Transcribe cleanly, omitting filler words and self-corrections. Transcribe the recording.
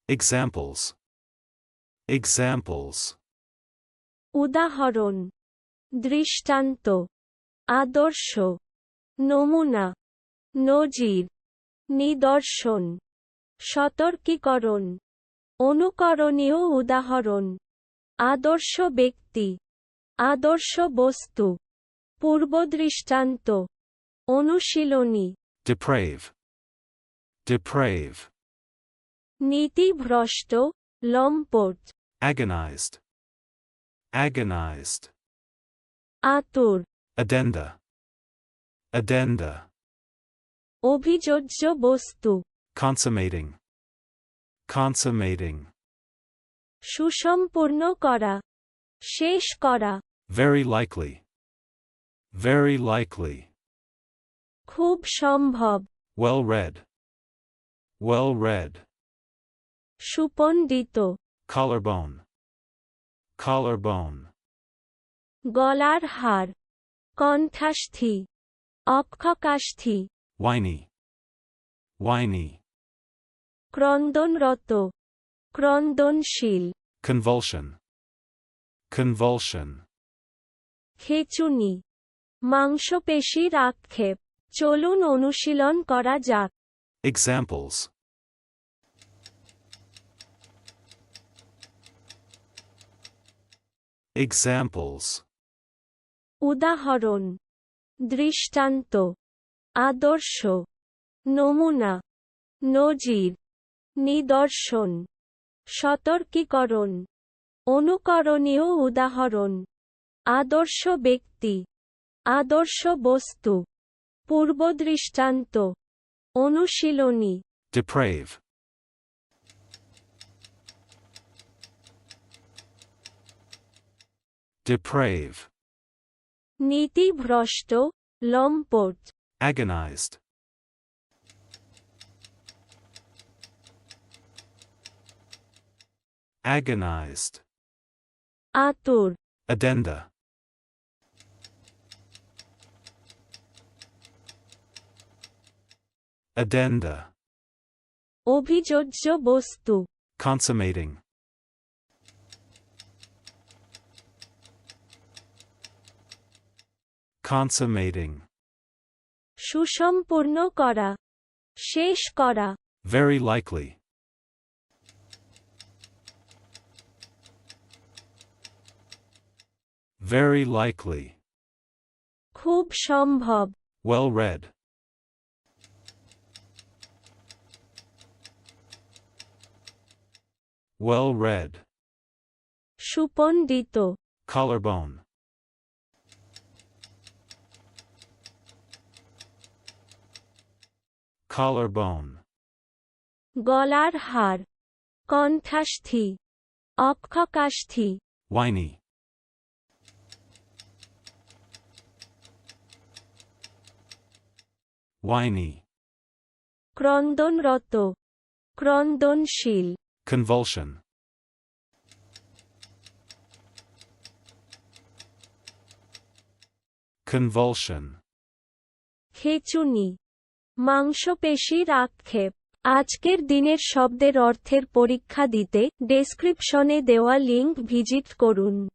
Examples. Examples. উদাহরণ, দৃষ্টান্ত, আদর্শ, নমুনা, নজির, নিদর্শন, সতর্কীকরণ, অনুকরণীয় উদাহরণ, আদর্শ ব্যক্তি, আদর্শ বস্তু, পূর্বদৃষ্টান্ত, অনুশীলনী। Deprave. Deprave. নীতিভ্রষ্ট, লম্পট। Agonized. Agonized. আতুর, Addenda. Addenda. অভিযোজ্য বস্তু। Consummating. Consummating. সুসম্পূর্ণ করা, শেষ করা। Very likely. Very likely. খুব সম্ভব। Well read. Well read. সুপণ্ডিত। Collarbone. Collarbone. গলার হাড়, কণ্ঠাস্থি, অক্ষকাষ্ঠি। Whiny. Whiny. ক্রন্দনরত, ক্রন্দনশীল। Convulsion. Convulsion. খেঁচুনি, মাংসপেশির আক্ষেপ। চলুন অনুশীলন করা যাক। Examples. Examples. উদাহরণ, দৃষ্টান্ত, আদর্শ, নমুনা, নজির, নিদর্শন, সতর্কীকরণ, অনুকরণীয় উদাহরণ, আদর্শ ব্যক্তি, আদর্শ বস্তু, পূর্বদৃষ্টান্ত, অনুশীলনী। Deprave. Deprave. নীতিভ্রষ্ট, লম্পট। Agonized. Agonized. আতুর, Addenda. Addenda. অভিযোজ্য বস্তু। Consummating. Consummating. সুসম্পূর্ণ করা, শেষ করা। Very likely. Very likely. খুব সম্ভব। Well read. Well read. সুপণ্ডিত। Collarbone. Collarbone. গলার হাড়, কণ্ঠাস্থি, অক্ষকাষ্ঠি। Whiny. Whiny. ক্রন্দনরত, ক্রন্দনশীল। Convulsion. Convulsion. খেঁচুনি, মাংসপেশির আক্ষেপ। আজকের দিনের শব্দের অর্থের পরীক্ষা দিতে ডেসক্রিপশনে দেওয়া লিংক ভিজিট করুন।